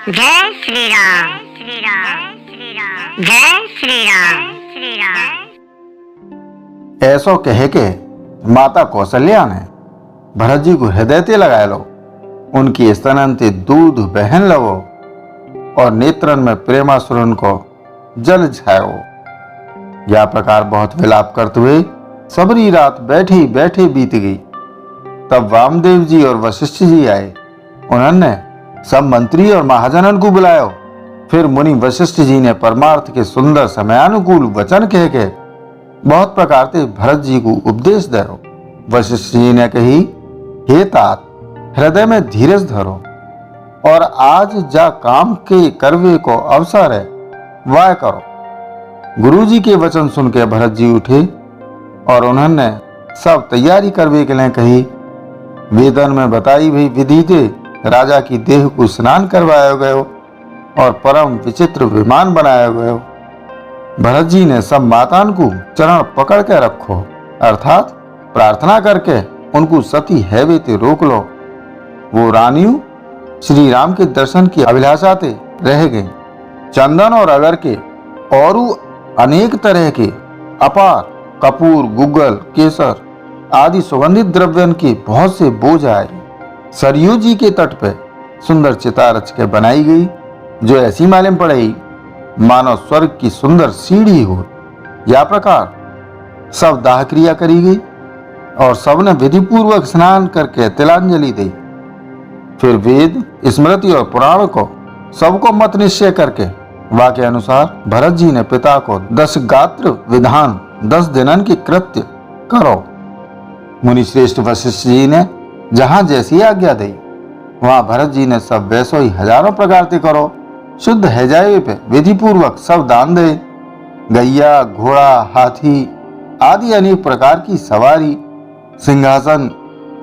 जय श्री राम, श्री राम, श्री राम, जय श्री राम, श्री राम। ऐसो कह के माता कौशल्या ने भरत जी को हृदय ते लगाए लो, उनकी स्तनन ते दूध बहन लवो और नेत्रन में प्रेमासुरन को जल छायो। यह प्रकार बहुत विलाप करते हुए सबरी रात बैठे बैठे बीत गई। तब वामदेव जी और वशिष्ठ जी आए। उन्होंने सब मंत्री और महाजनन को बुलायो। फिर मुनि वशिष्ठ जी ने परमार्थ के सुंदर समयानुकूल वचन कह के बहुत प्रकार से भरत जी को उपदेश दो। वशिष्ठ जी ने कही, हे तात, हृदय में धीरज धरो और आज जा काम के करवे को अवसर है वह करो। गुरु जी के वचन सुन के भरत जी उठे और उन्होंने सब तैयारी करवे के लिए कही। वेदन में बताई हुई विधि से राजा की देह को स्नान करवाया गयो और परम विचित्र विमान बनाया गयो। भरत जी ने सब मातान को चरण पकड़ के रखो, अर्थात प्रार्थना करके उनको सती हैवे ते रोक लो। वो रानियों श्री राम के दर्शन की अभिलाषा ते रह गई। चंदन और अगर के और अनेक तरह के अपार कपूर, गुग्गल, केसर आदि सुगंधित द्रव्यन के बहुत से बोझ आए। सरयू जी के तट पे सुंदर चिता रच के बनाई गई, जो ऐसी मालूम पड़ेगी मानो स्वर्ग की सुंदर सीढ़ी हो। या प्रकार सब दाह क्रिया करी गई और सबने विधि पूर्वक स्नान करके तिलांजलि दी। फिर वेद, स्मृति और पुराण को सबको मत निश्चय करके वाक्य अनुसार भरत जी ने पिता को 10 गात्र विधान 10 दिनन की कृत्य करो। मुनि श्रेष्ठ वशिष्ठ जी ने जहां जैसी आज्ञा दी, वहां भरत जी ने सब वैसो ही हजारों प्रकार से करो। शुद्ध हैजाए पे विधि पूर्वक सब दान दे। गैया, घोड़ा, हाथी आदि अनेक प्रकार की सवारी, सिंहासन,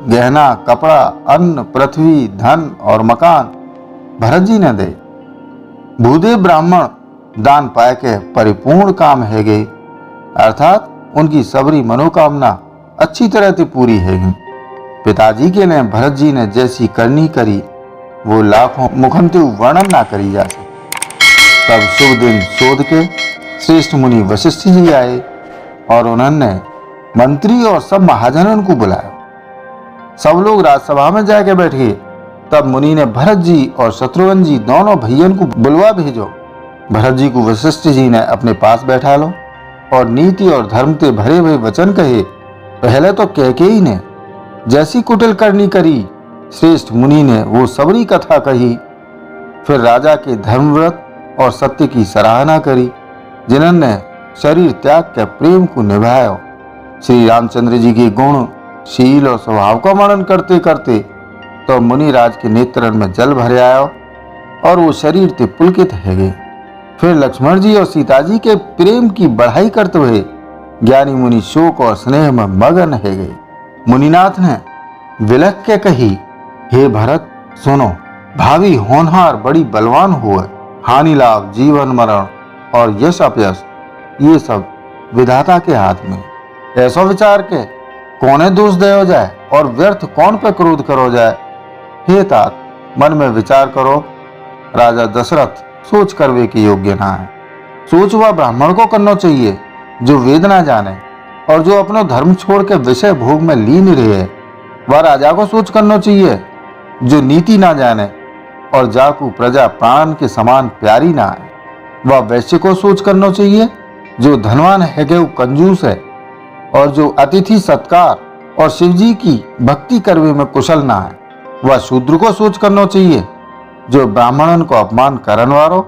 गहना, कपड़ा, अन्न, पृथ्वी, धन और मकान भरत जी ने दे। भूदेव ब्राह्मण दान पाए के परिपूर्ण काम है गई, अर्थात उनकी सबरी मनोकामना अच्छी तरह से पूरी है गई। पिताजी के लिए भरत जी ने जैसी करनी करी वो लाखों मुखन से वर्णन ना करी जा सके। तब शुभ दिन शोध के श्रेष्ठ मुनि वशिष्ठ जी आए और उन्होंने मंत्री और सब महाजनों को बुलाया। सब लोग राजसभा में जाके बैठ गए। तब मुनि ने भरत जी और शत्रुघ्न जी दोनों भैयन को बुलवा भेजो। भरत जी को वशिष्ठ जी ने अपने पास बैठा लो और नीति और धर्म से भरे हुए वचन कहे। पहले तो कैकेयी ने जैसी कुटिल करनी करी, श्रेष्ठ मुनि ने वो सबरी कथा कही। फिर राजा के धर्मव्रत और सत्य की सराहना करी, जिन्होंने शरीर त्याग के प्रेम को निभाया। श्री रामचंद्र जी के गुण, शील और स्वभाव का वर्णन करते करते तो मुनिराज के नेत्रन में जल भरे आयो और वो शरीर ते पुलकित है गए। फिर लक्ष्मण जी और सीता जी के प्रेम की बढ़ाई करते हुए ज्ञानी मुनि शोक और स्नेह में मगन है गए। मुनिनाथ ने विलख के कही, हे भरत सुनो, भावी होनहार बड़ी बलवान हुआ। हानि लाभ, जीवन मरण और यश अपयश ये सब विधाता के हाथ में। ऐसा विचार के कौने दोष दयो जाए और व्यर्थ कौन पे क्रोध करो जाए। हे तात, मन में विचार करो, राजा दशरथ सोच करवे के योग्य ना है। सोच वह ब्राह्मण को करना चाहिए जो वेद ना जाने और जो अपनो धर्म छोड़ के विषय भोग में लीन रहे। वह राजा को सोच करना चाहिए जो नीति ना जाने और जाकू प्रजा प्राण के समान प्यारी ना है। वह वैश्य को सोच करना चाहिए जो धनवान है कि वो कंजूस है और जो अतिथि सत्कार और शिवजी की भक्ति करवे में कुशल ना है। वह शूद्र को सोच करना चाहिए जो ब्राह्मणन को अपमान करन वारो,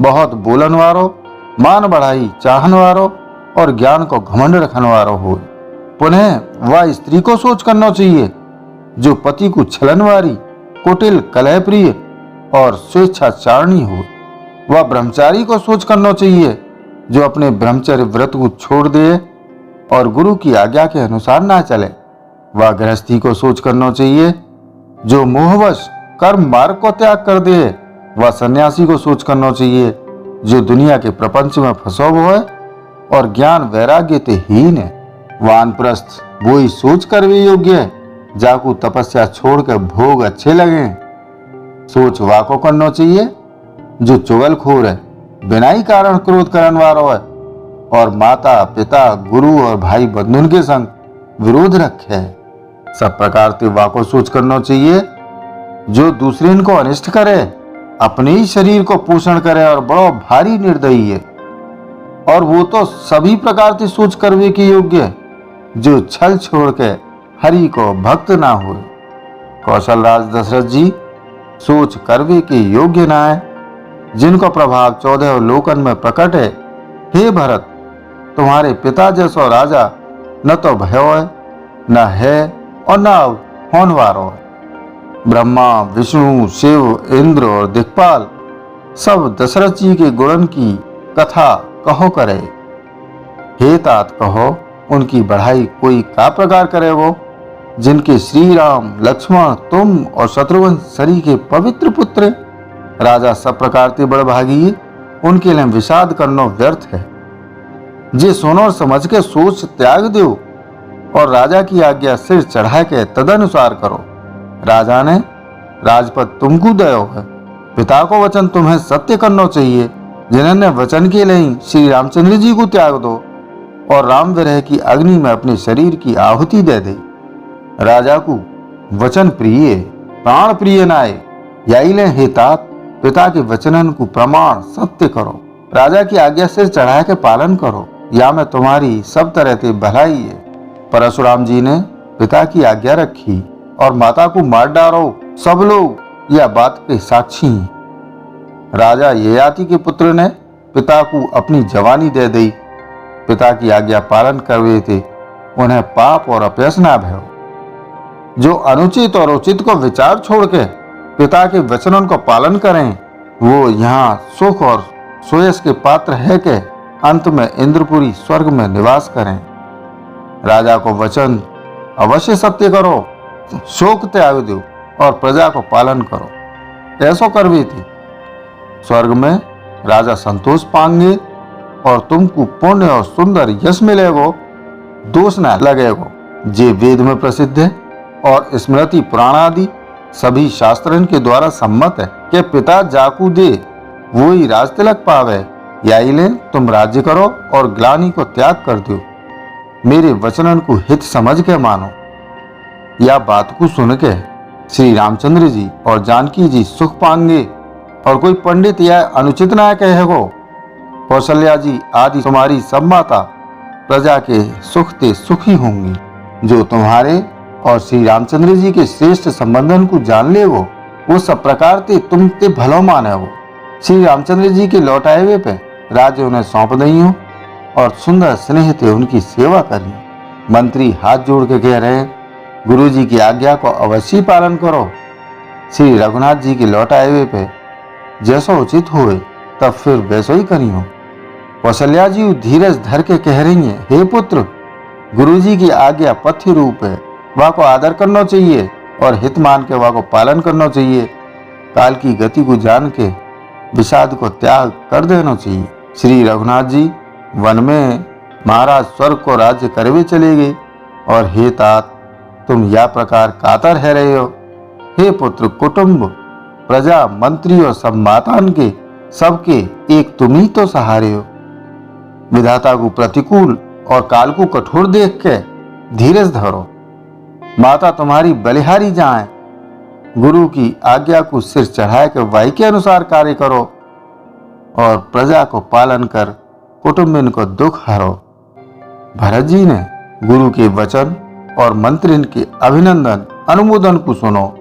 बहुत बोलन वारो, मान बढ़ाई चाहन वारो और ज्ञान को घमंड रखन वारो हो। पुनः वह स्त्री को सोच करना चाहिए जो पति को छलन वारी, कुटिल, कलह प्रिय और स्वेच्छाचारणी हो। वह ब्रह्मचारी को सोच करना चाहिए जो अपने ब्रह्मचर्य व्रत को छोड़ दे और गुरु की आज्ञा के अनुसार ना चले। वह गृहस्थी को सोच करना चाहिए जो मोहवश कर्म मार्ग को त्याग कर दे। वह सन्यासी को सोच करना चाहिए जो दुनिया के प्रपंच में फंसो है और ज्ञान वैराग्य ते हीन है। वानप्रस्थ वही सोच कर वे योग्य है जाकू तपस्या छोड़ कर भोग अच्छे लगे। सोच वाको करना चाहिए जो चुगलखोर है, बिना ही कारण क्रोध करने वाला है और माता पिता गुरु और भाई बंधुन के संग विरोध रखे है। सब प्रकार से वाको सोच करना चाहिए। जो दूसरे को अनिष्ट करे, अपने ही शरीर को पोषण करे और बड़ो भारी निर्दयी है। और वो तो सभी प्रकार से सोच करवे के योग्य है, जो छल छोड़ के हरि को भक्त ना हुए। कौशल राज दशरथ जी सोच करवे के योग्य ना है, जिनको प्रभाव 14 लोकन में प्रकट है। हे भरत, तुम्हारे पिता जैसो राजा न तो भयो है, न है और न होने वालो है। ब्रह्मा विष्णु शिव इंद्र और दिक्पाल सब दशरथ जी के गुणन की कथा कहो करे। हे तात कहो, उनकी बढ़ाई कोई का प्रकार करे वो, जिनके श्री राम लक्ष्मण तुम और शत्रुघ्न सरी के पवित्र पुत्र। राजा सब प्रकार से बड़भागी, उनके लिए विषाद करना व्यर्थ है। जे सुनो और समझ के सोच त्याग दो और राजा की आज्ञा सिर चढ़ा के तदनुसार करो। राजा ने राजपद तुमको दयो है, पिता को वचन तुम्हें सत्य करना चाहिए। जिन्होंने वचन के लिए श्री रामचंद्र जी को त्याग दो और राम विरह की अग्नि में अपने शरीर की आहुति दे दे। राजा को वचन प्रिय प्राण प्रिय नाय, यही ले हे तात, पिता के वचनन को प्रमाण सत्य करो। राजा की आज्ञा सिर चढ़ा के पालन करो, या में तुम्हारी सब तरह से भलाई है। परशुराम जी ने पिता की आज्ञा रखी और माता को मार डालो। सब लोग यह बात के साक्षी हैं। राजा ययाति के पुत्र ने पिता को अपनी जवानी दे दी। पिता की आज्ञा पालन करवे थे, उन्हें पाप और अपयश ना भयो। जो अनुचित और उचित को विचार छोड़ के पिता के वचनों को पालन करें, वो यहाँ सुख और सुयश के पात्र है के अंत में इंद्रपुरी स्वर्ग में निवास करें। राजा को वचन अवश्य सत्य करो, शोक त्याग दो और प्रजा को पालन करो। ऐसो करवी थी, स्वर्ग में राजा संतोष पाएंगे और तुमको पुण्य और सुंदर यश मिलेगो, दोष न लगेगो। जे वेद में प्रसिद्ध है और स्मृति पुराण आदि सभी शास्त्रन के द्वारा सम्मत है कि पिता जाकू दे वो ही राज तिलक पावे। यही ले तुम राज्य करो और ग्लानि को त्याग कर दो। मेरे वचनन को हित समझ के मानो। या बात को सुन के श्री रामचंद्र जी और जानकी जी सुख पाएंगे और कोई पंडित या अनुचित ना कहेगो। कौशल्या जी आदि तुम्हारी सब माता प्रजा के सुख ते सुखी होंगी। जो तुम्हारे और श्री रामचंद्र जी के श्रेष्ठ संबंधन को जान ले वो सब प्रकार ते तुम ते भलो माने हो। श्री रामचंद्र जी के लौटाए हुए पे राज्य उन्हें सौंप दई हो और सुंदर स्नेह ते उनकी सेवा करी। मंत्री हाथ जोड़ के कह रहे, गुरु जी की आज्ञा को अवश्य पालन करो। श्री रघुनाथ जी के लौटाए हुए पे जैसा उचित होए तब फिर वैसो ही करियो। कौशल्या जी धीरज धर के कह रही है, हे पुत्र, गुरु जी की आज्ञा पथ्य रूप है, वह को आदर करना चाहिए और हित मान के वह को पालन करना चाहिए। काल की गति को जान के विषाद को त्याग कर देना चाहिए। श्री रघुनाथ जी वन में महाराज स्वर्ग को राज्य करवे चले गए और हे तात, तुम या प्रकार कातर है रहे हो। हे पुत्र, कुटुंब प्रजा मंत्री और सब मातान के सबके एक तुम ही तो सहारे हो। विधाता को प्रतिकूल और काल को कठोर देख के धीरज धरो। माता तुम्हारी बलिहारी जाए। गुरु की आज्ञा को सिर चढ़ाए के वाई के अनुसार कार्य करो और प्रजा को पालन कर कुटुंबिन को दुख हरो। भरत जी ने गुरु के वचन और मंत्रिन के अभिनंदन अनुमोदन को सुनो,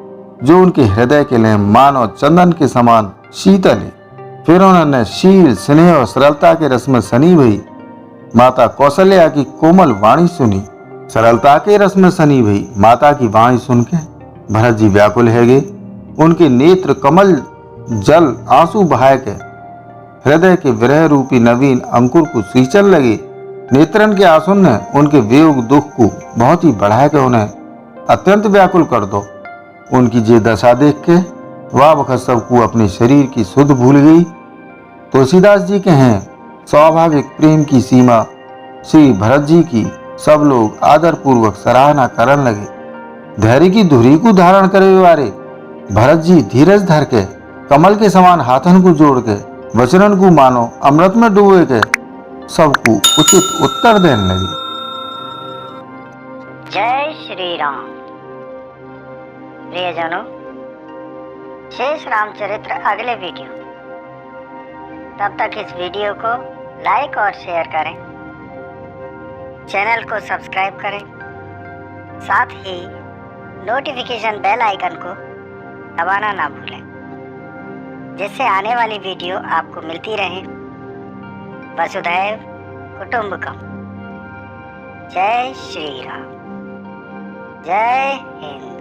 जो उनके हृदय के लिए मानो चंदन के समान शीतल है। फिर उन्होंने शील स्नेह और सरलता के रस में सनी भई माता कौशल्या की कोमल वाणी सुनी। सरलता के रस में सनी भई माता की वाणी सुन के भरत जी व्याकुल है गए। उनके नेत्र कमल जल आंसू बहाए के हृदय के विरह रूपी नवीन अंकुर को सींचन लगे। नेत्रन के आंसू ने उनके वियोग दुख को बहुत ही बढ़ा के उन्हें अत्यंत व्याकुल कर दो। उनकी जे दशा देख के वह वक्त सबको अपने शरीर की सुध भूल गई। तुलसीदास जी के हैं स्वाभाविक प्रेम की सीमा श्री भरत जी की सब लोग आदर पूर्वक सराहना करने लगे। धैर्य की धुरी को धारण करे वाले भरत जी धीरज धर के कमल के समान हाथन को जोड़ के वचनन को मानो अमृत में डूबे के सबको उचित उत्तर देने लगी। जय श्री राम। प्रियजनों, शेष रामचरित्र अगले वीडियो। तब तक इस वीडियो को लाइक और शेयर करें, चैनल को सब्सक्राइब करें, साथ ही नोटिफिकेशन बेल आइकन को दबाना ना भूलें, जिससे आने वाली वीडियो आपको मिलती रहे। वसुधैव कुटुंबकम। जय श्री राम। जय हिंद।